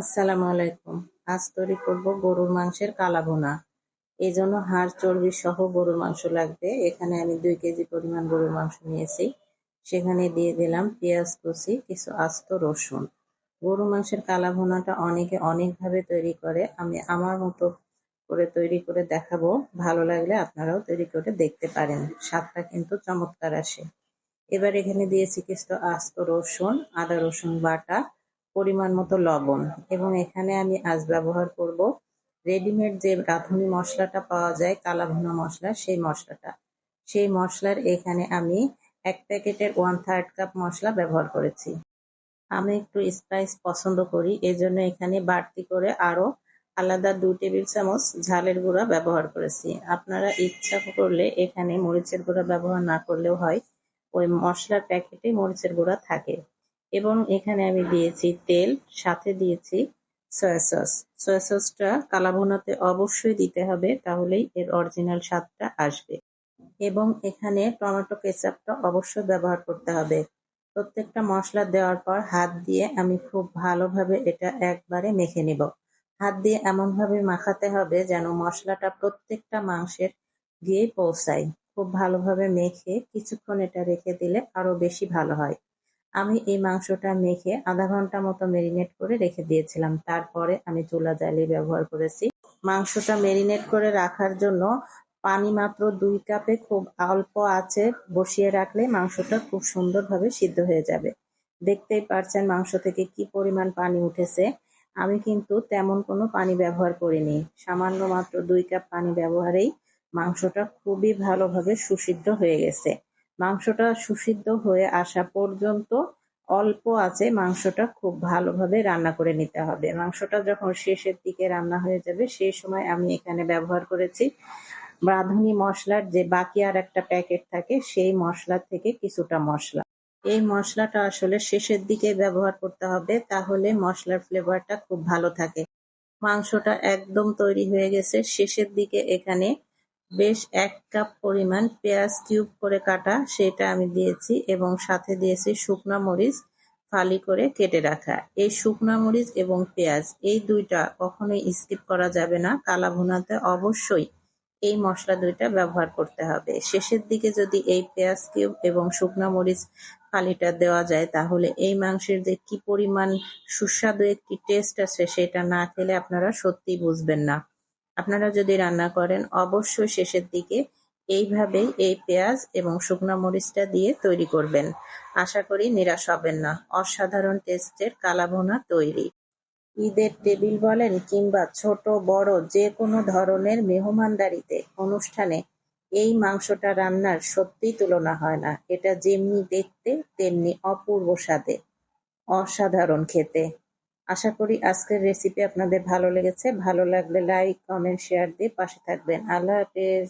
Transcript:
আসসালামু আলাইকুম। আজ তৈরি করব গরুর মাংসের কালা ভুনা। এই জন্য হাড় চর্বি সহ গরুর মাংস লাগবে। এখানে আমি 2 কেজি পরিমাণ গরুর মাংস নিয়েছি। সেখানে দিয়ে দিলাম পেঁয়াজ কুচি, কিছু আস্ত রসুন। গরুর মাংসের কালা ভুনাটা অনেকে অনেকভাবে তৈরি করে। আমি আমার মতো করে তৈরি করে দেখাবো। ভালো লাগলে আপনারাও তৈরি করে দেখতে পারেন। স্বাদটা কিন্তু চমৎকার আসে। এবার এখানে দিয়েছি কিছু আস্ত রসুন, আদা রসুন বাটা, পরিমাণ মতো লবণ এবং এখানে আমি আজ ব্যবহার করব রেডিমেড যে রাঁধুনি মশলাটা পাওয়া যায় কালা ভুনা মশলা, সেই মশলাটা। সেই মশলার এখানে আমি 1 প্যাকেটের 1/3 কাপ মশলা ব্যবহার করেছি। আমি একটু স্পাইস পছন্দ করি, এজন্য এখানে বাড়তি করে আরো আলাদা 2 টেবিল চামচ ঝালের গুঁড়া ব্যবহার করেছি। আপনারা ইচ্ছা করলে এখানে মরিচের গুঁড়া ব্যবহার না করলেও হয়, ওই মশলার প্যাকেটে মরিচের গুঁড়া থাকে। এবং এখানে আমি দিয়েছি তেল, সাথে দিয়েছি সয়া সস। সয়া সসটা কালা ভুনাতে অবশ্যই দিতে হবে, তাহলেই এর অরিজিনাল স্বাদটা আসবে। এবং এখানে টমেটো কেচাপটা অবশ্যই ব্যবহার করতে হবে। প্রত্যেকটা মশলা দেওয়ার পর হাত দিয়ে আমি খুব ভালোভাবে এটা একবারে মেখে নিব। হাত দিয়ে এমনভাবে মাখাতে হবে যেন মশলাটা প্রত্যেকটা মাংসের গিয়ে পৌঁছায়। খুব ভালোভাবে মেখে কিছুক্ষণ এটা রেখে দিলে আরো বেশি ভালো হয়। আমি এই মাংসটা মেখে আধা ঘন্টা মতো মেরিনেট করে রেখে দিয়েছিলাম। তারপরে আমি চুলা জ্বালিয়ে ব্যবহার করেছি। মাংসটা মেরিনেট করে রাখার জন্য পানি মাত্র 2 কাপে খুব অল্প আঁচে বসিয়ে রাখলে মাংসটা খুব সুন্দরভাবে সিদ্ধ হয়ে যাবে। দেখতেই পারছেন মাংস থেকে কি পরিমাণ পানি উঠেছে। আমি কিন্তু তেমন কোনো পানি ব্যবহার করিনি। সামান্য মাত্র 2 কাপ পানি ব্যবহারেই মাংসটা খুবই ভালোভাবে সুসিদ্ধ হয়ে গেছে। মাংসটা সুসিদ্ধ হয়ে আসা পর্যন্ত অল্প আঁচে মাংসটা খুব ভালোভাবে রান্না করে নিতে হবে। মাংসটা যখন শেষের দিকে রান্না হয়ে যাবে সেই সময় আমি এখানে ব্যবহার করেছি রাঁধুনি মশলার যে বাকি আর একটা প্যাকেট থাকে, সেই মশলা থেকে কিছুটা মশলা। এই মশলাটা আসলে শেষের দিকে ব্যবহার করতে হবে, তাহলে মশলার ফ্লেভারটা খুব ভালো থাকে। মাংসটা একদম তৈরি হয়ে গেছে। শেষের দিকে এখানে বেশ 1 কাপ পরিমাণ পেঁয়াজ কিউব করে কাটা, সেটা আমি দিয়েছি এবং সাথে দিয়েছি শুকনা মরিচ ফালি করে কেটে রাখা। এই শুকনা মরিচ এবং পেঁয়াজ এই দুইটা কখনোই স্কিপ করা যাবে না। কালা ভুনাতে অবশ্যই এই মশলা দুইটা ব্যবহার করতে হবে। শেষের দিকে যদি এই পেঁয়াজ কিউব এবং শুকনা মরিচ ফালিটা দেওয়া যায় তাহলে এই মাংসের যে কি পরিমাণ সুস্বাদু একটি টেস্ট আছে সেটা না খেলে আপনারা সত্যিই বুঝবেন না। আপনারা যদি রান্না করেন অবশ্যই শেষের দিকে এইভাবেই এই পেঁয়াজ এবং শুকনা মরিচটা দিয়ে তৈরি করবেন। আশা করি নিরাশ হবেন না। অসাধারণ টেস্টের কালা ভুনা তৈরি। ঈদের টেবিল বলেন কিংবা ছোট বড় যে কোনো ধরনের মেহমানদারিতে অনুষ্ঠানে এই মাংসটা রান্নার সত্যিই তুলনা হয় না। এটা যেমনি দেখতে তেমনি অপূর্ব স্বাদে, অসাধারণ খেতে। আশা করি আজকের রেসিপি আপনাদের ভালো লেগেছে। ভালো লাগলে লাইক, কমেন্ট, শেয়ার দিয়ে পাশে থাকবেন। আল্লাহ হাফেজ।